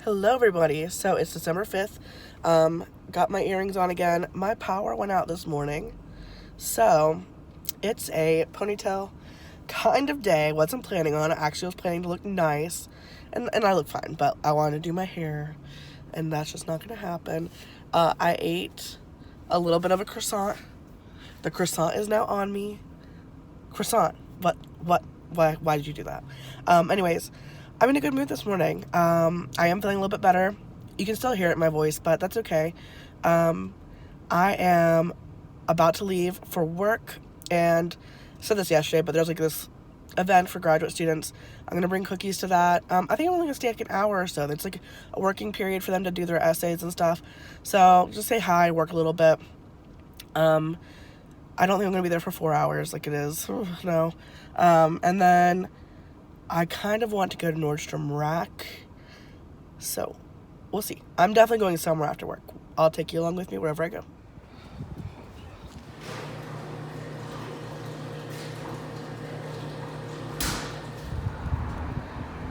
Hello everybody. So it's December 5th. Got my earrings on again. My power went out this morning. So it's a ponytail kind of day. Wasn't planning on it. Actually was planning to look nice. And I look fine, but I wanted to do my hair. And that's just not gonna happen. I ate a little bit of a croissant. The croissant is now on me. Croissant. Why did you do that? Anyways, I'm in a good mood this morning. I am feeling a little bit better. You can still hear it in my voice, but that's okay. I am about to leave for work, and I said this yesterday, but there's like this event for graduate students. I'm gonna bring cookies to that. I think I'm only gonna stay like an hour or so. It's like a working period for them to do their essays and stuff. So just say hi, work a little bit. I don't think I'm gonna be there for 4 hours like it is. No. And then I kind of want to go to Nordstrom Rack. So we'll see. I'm definitely going somewhere after work. I'll take you along with me wherever I go.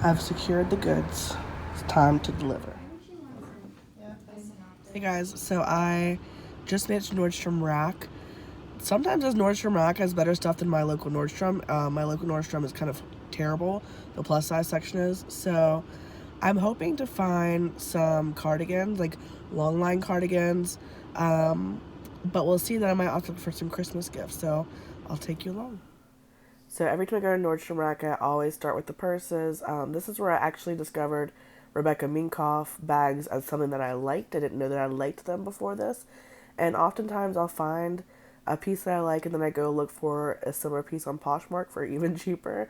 I've secured the goods. It's time to deliver. Hey guys, so I just made it to Nordstrom Rack. Sometimes this Nordstrom Rack has better stuff than my local Nordstrom. My local Nordstrom is kind of terrible. The plus size section is. So I'm hoping to find some cardigans, like long line cardigans. But we'll see. That I might also look for some Christmas gifts. So I'll take you along. So every time I go to Nordstrom Rack, I always start with the purses. This is where I actually discovered Rebecca Minkoff bags as something that I liked. I didn't know that I liked them before this. And oftentimes I'll find a piece that I like, and then I go look for a similar piece on Poshmark for even cheaper,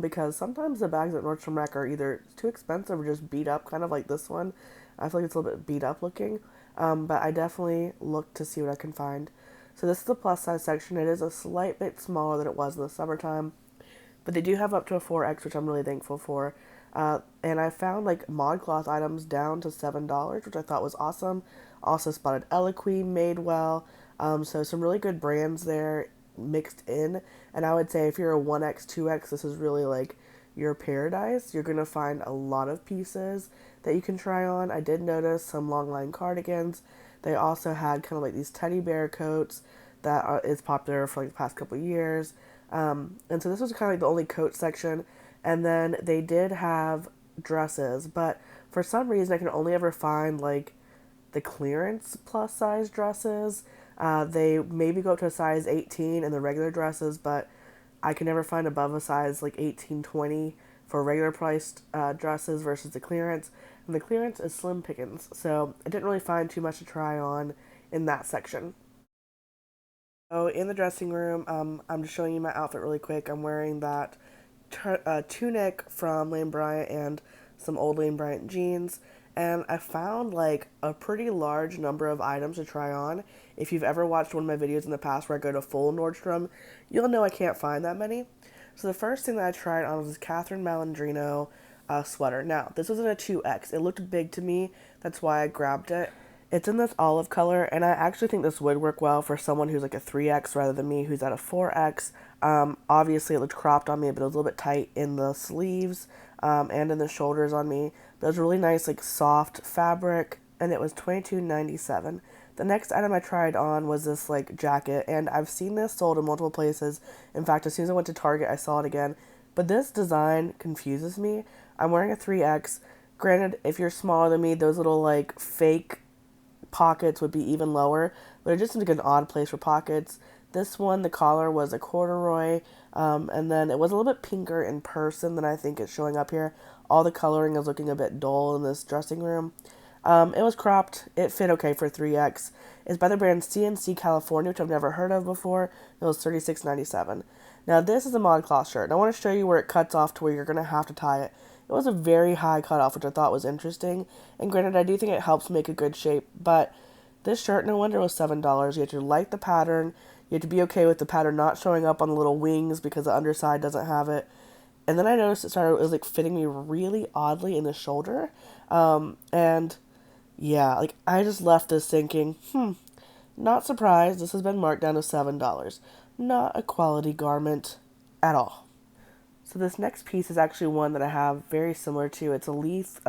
because sometimes the bags at Nordstrom Rack are either too expensive or just beat up, kind of like this one. I feel like it's a little bit beat up looking, but I definitely look to see what I can find. So this is the plus size section. It is a slight bit smaller than it was in the summertime, but they do have up to a 4X, which I'm really thankful for. And I found like ModCloth items down to $7, which I thought was awesome. Also spotted Eloquii, Madewell. So some really good brands there mixed in. And I would say if you're a 1X, 2X, this is really like your paradise. You're going to find a lot of pieces that you can try on. I did notice some long line cardigans. They also had kind of like these teddy bear coats that is popular for like the past couple of years. And so this was kind of like the only coat section. And then they did have dresses, but for some reason I can only ever find like the clearance plus size dresses. They maybe go up to a size 18 in the regular dresses, but I can never find above a size like 18, 20 for regular priced dresses versus the clearance. And the clearance is slim pickings, so I didn't really find too much to try on in that section. So in the dressing room, I'm just showing you my outfit really quick. I'm wearing that tunic from Lane Bryant and some old Lane Bryant jeans. And I found like a pretty large number of items to try on. If you've ever watched one of my videos in the past where I go to full Nordstrom, you'll know I can't find that many. So the first thing that I tried on was this Catharine Malandrino sweater. Now, this was in a 2X. It looked big to me. That's why I grabbed it. It's in this olive color, and I actually think this would work well for someone who's like a 3X rather than me who's at a 4X. Obviously, it looked cropped on me, but it was a little bit tight in the sleeves and in the shoulders on me. But it was really nice, like soft fabric, and it was $22.97. The next item I tried on was this like jacket, and I've seen this sold in multiple places. In fact, as soon as I went to Target, I saw it again. But this design confuses me. I'm wearing a 3X. Granted, if you're smaller than me, those little like fake pockets would be even lower, but it just seemed like an odd place for pockets. This one, the collar was a corduroy, and then it was a little bit pinker in person than I think it's showing up here. All the coloring is looking a bit dull in this dressing room. It was cropped. It fit okay for 3X. It's by the brand C&C California, which I've never heard of before. It was $36.97. Now this is a ModCloth shirt, and I want to show you where it cuts off to where you're going to have to tie it. It was a very high cutoff, which I thought was interesting. And granted, I do think it helps make a good shape, but this shirt, no wonder, was $7. You have to like the pattern. You have to be okay with the pattern not showing up on the little wings because the underside doesn't have it. And then I noticed it was like fitting me really oddly in the shoulder. And yeah, like I just left this thinking, not surprised. This has been marked down to $7. Not a quality garment at all. So this next piece is actually one that I have very similar to. It's a Leith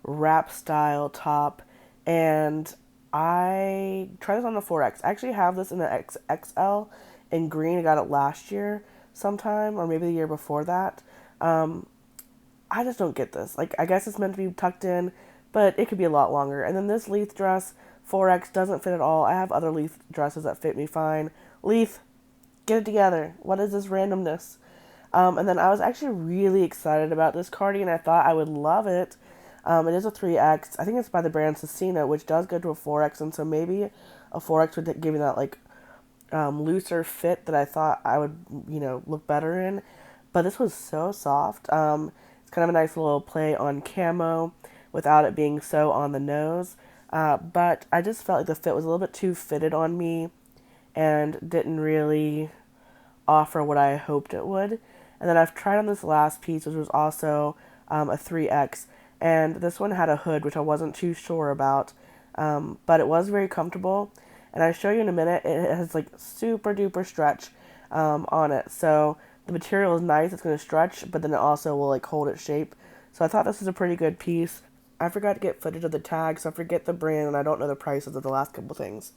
wrap style top, and I tried this on the 4X. I actually have this in the XXL in green. I got it last year sometime, or maybe the year before that. I just don't get this. Like, I guess it's meant to be tucked in, but it could be a lot longer. And then this Leith dress, 4X, doesn't fit at all. I have other Leith dresses that fit me fine. Leith, get it together. What is this randomness? And then I was actually really excited about this cardigan. I thought I would love it. It is a 3X. I think it's by the brand Susina, which does go to a 4X, and so maybe a 4X would give me that, like, looser fit that I thought I would, you know, look better in. But this was so soft. It's kind of a nice little play on camo without it being so on the nose. But I just felt like the fit was a little bit too fitted on me and didn't really offer what I hoped it would. And then I've tried on this last piece, which was also a 3X. And this one had a hood, which I wasn't too sure about. But it was very comfortable. And I'll show you in a minute, it has like super duper stretch on it. So the material is nice, it's going to stretch, but then it also will like hold its shape. So I thought this was a pretty good piece. I forgot to get footage of the tag, so I forget the brand and I don't know the prices of the last couple things.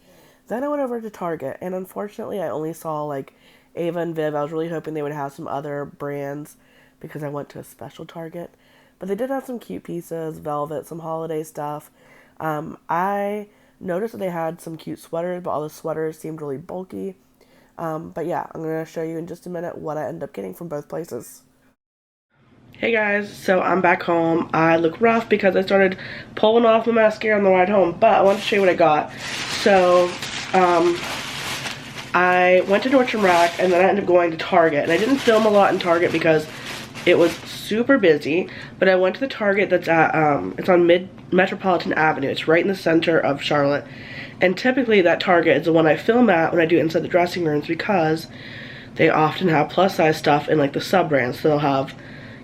Then I went over to Target, and unfortunately I only saw like Ava and Viv. I was really hoping they would have some other brands because I went to a special Target. But they did have some cute pieces, velvet, some holiday stuff. I noticed that they had some cute sweaters, but all the sweaters seemed really bulky. But yeah, I'm going to show you in just a minute what I ended up getting from both places. Hey guys, so I'm back home. I look rough because I started pulling off my mascara on the ride home, but I wanted to show you what I got. So, I went to Nordstrom Rack, and then I ended up going to Target. And I didn't film a lot in Target because it was super busy, but I went to the Target that's at, it's on Metropolitan Avenue. It's right in the center of Charlotte. And typically that Target is the one I film at when I do inside the dressing rooms because they often have plus size stuff in like the sub-brands. So they'll have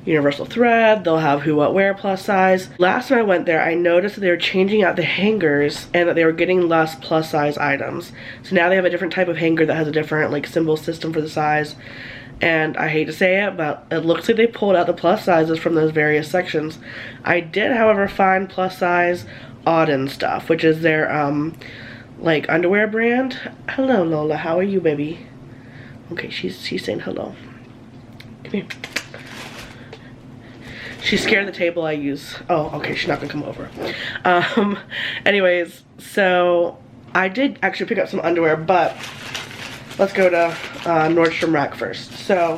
Universal Thread, they'll have Who What Wear plus size. Last time I went there, I noticed that they were changing out the hangers and that they were getting less plus size items. So now they have a different type of hanger that has a different like symbol system for the size. And I hate to say it, but it looks like they pulled out the plus sizes from those various sections. I did, however, find plus size Auden stuff, which is their like underwear brand. Hello Lola, how are you, baby? Okay, she's saying hello. Come here. She's scared of the table I use. Oh, okay, she's not gonna come over. Anyways, so I did actually pick up some underwear, but let's go to Nordstrom Rack first. So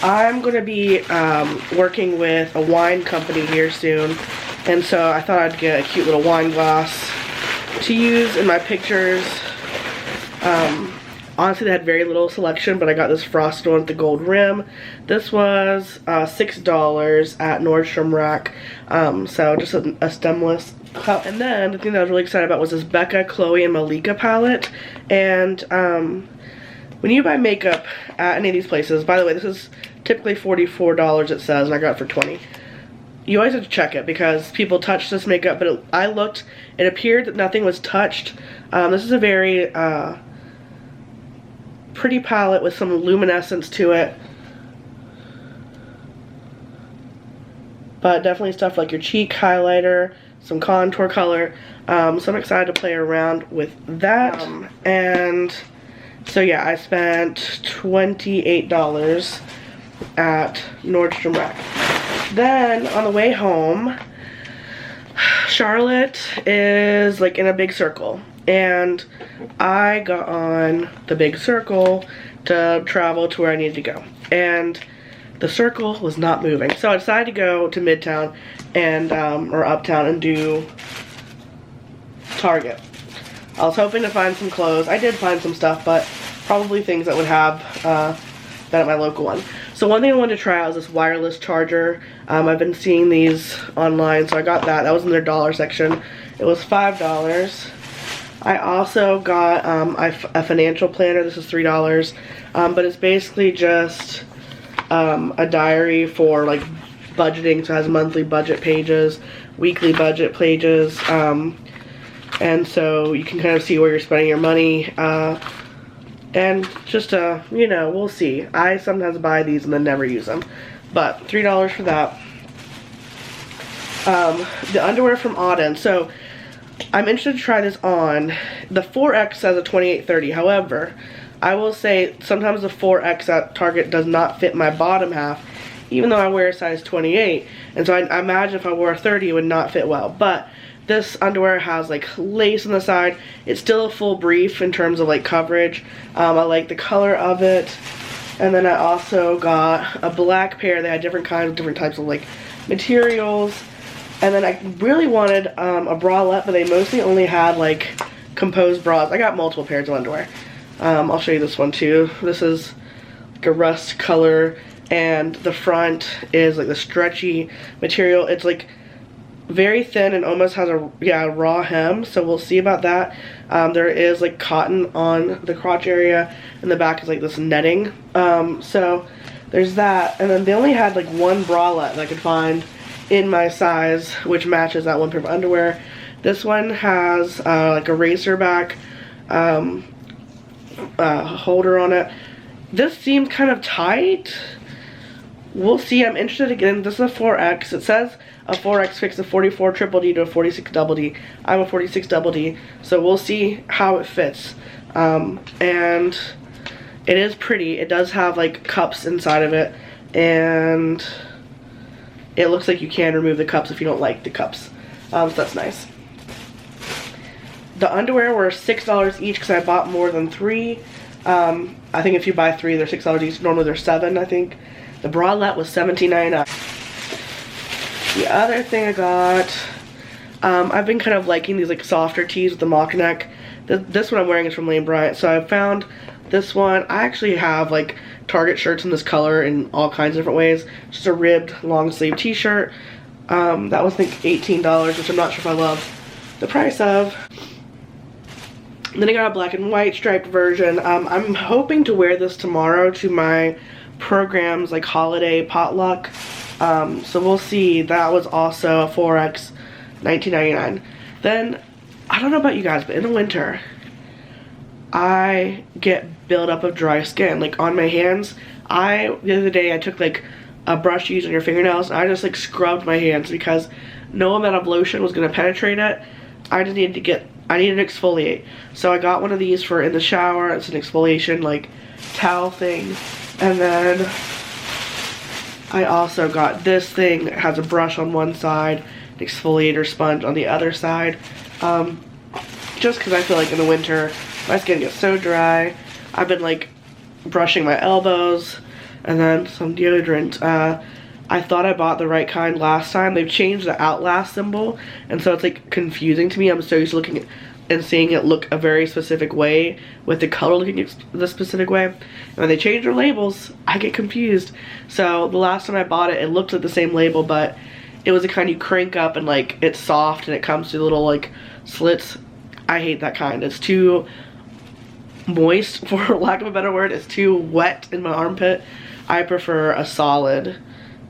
I'm gonna be working with a wine company here soon, and so I thought I'd get a cute little wine glass to use in my pictures. Honestly, they had very little selection, but I got this frosted one with the gold rim. This was $6 at Nordstrom Rack, so just a stemless cup. And then the thing that I was really excited about was this Becca, Khloe, and Malika palette. And when you buy makeup at any of these places, by the way, this is typically $44 it says, and I got it for $20. You always have to check it because people touch this makeup, but I looked, it appeared that nothing was touched. This is a very pretty palette with some luminescence to it, but definitely stuff like your cheek highlighter, some contour color. So I'm excited to play around with that. And so yeah, I spent $28 at Nordstrom Rack. Then on the way home, Charlotte is like in a big circle, and I got on the big circle to travel to where I needed to go, and the circle was not moving. So I decided to go to Midtown and or Uptown and do Target. I was hoping to find some clothes. I did find some stuff, but probably things that would have been at my local one. So one thing I wanted to try out was this wireless charger. I've been seeing these online, so I got that. That was in their dollar section. It was $5. I also got a financial planner. This is $3, but it's basically just a diary for like budgeting. So it has monthly budget pages, weekly budget pages, and so you can kind of see where you're spending your money. And just you know, we'll see. I sometimes buy these and then never use them, but $3 for that. the underwear from Auden. So I'm interested to try this on. The 4X says a 28-30. However, I will say sometimes the 4X at Target does not fit my bottom half, even though I wear a size 28. And so I imagine if I wore a 30, it would not fit well. But this underwear has like lace on the side. It's still a full brief in terms of like coverage. I like the color of it. And then I also got a black pair. They had different kinds, different types of like materials. And then I really wanted a bralette, but they mostly only had like composed bras. I got multiple pairs of underwear. I'll show you this one too. This is like a rust color, and the front is like the stretchy material. It's like very thin and almost has a raw hem, so we'll see about that. There is like cotton on the crotch area, and the back is like this netting. So there's that, and then they only had like one bralette that I could find in my size, which matches that one pair of underwear. This one has like a racer back holder on it. This seems kind of tight. We'll see. I'm interested again. This is a 4X. It says a 4X fits a 44 triple D to a 46 double D. I'm a 46 double D, so we'll see how it fits. And it is pretty. It does have like cups inside of it, and it looks like you can remove the cups if you don't like the cups. So that's nice. The underwear were $6 each because I bought more than 3. I think if you buy 3, they're $6 each. Normally they're 7, I think. The bralette was $17.99. The other thing I got, I've been kind of liking these like softer tees with the mock neck. This one I'm wearing is from Lane Bryant, so I found this one. I actually have like Target shirts in this color in all kinds of different ways. Just a ribbed long sleeve t-shirt. That was I think $18, which I'm not sure if I love the price of. Then I got a black and white striped version. I'm hoping to wear this tomorrow to my program's like holiday potluck. So we'll see. That was also a 4X, $19.99. Then, I don't know about you guys, but in the winter, I get buildup of dry skin, like on my hands. The other day I took like a brush used on your fingernails, and I just like scrubbed my hands because no amount of lotion was gonna penetrate it. I needed to exfoliate. So I got one of these for in the shower. It's an exfoliation like towel thing. And then I also got this thing that has a brush on one side, an exfoliator sponge on the other side. Just because I feel like in the winter my skin gets so dry. I've been like brushing my elbows, and then some deodorant. I thought I bought the right kind last time. They've changed the Outlast symbol, and so it's like confusing to me. I'm so used to looking at and seeing it look a very specific way with the color looking the specific way. And when they change their labels, I get confused. So the last time I bought it, it looked like the same label, but it was the kind you crank up and like it's soft and it comes through little like slits. I hate that kind. It's too moist, for lack of a better word. It's too wet in my armpit. I prefer a solid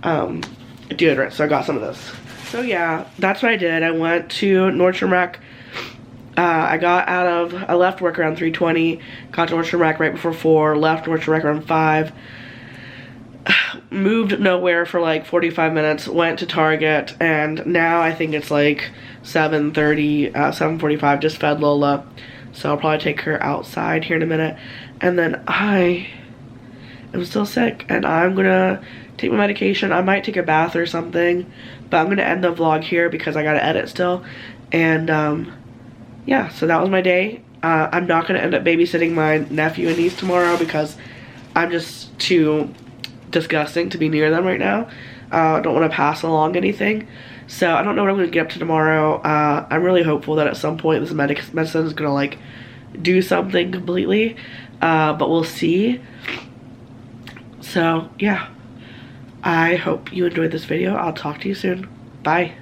deodorant, so I got some of this. So yeah, that's what I did. I went to Nordstrom Rack. I left work around 3:20, got to Nordstrom Rack right before 4, left Nordstrom Rack around 5, moved nowhere for like 45 minutes, went to Target, and now I think it's like 7:30, 7:45, just fed Lola, so I'll probably take her outside here in a minute, and then I am still sick, and I'm gonna take my medication. I might take a bath or something, but I'm gonna end the vlog here because I gotta edit still, and yeah, so that was my day. I'm not gonna end up babysitting my nephew and niece tomorrow because I'm just too disgusting to be near them right now. I don't want to pass along anything, so I don't know what I'm gonna get up to tomorrow. I'm really hopeful that at some point this medicine is gonna like do something completely, but we'll see. So yeah, I hope you enjoyed this video. I'll talk to you soon. Bye.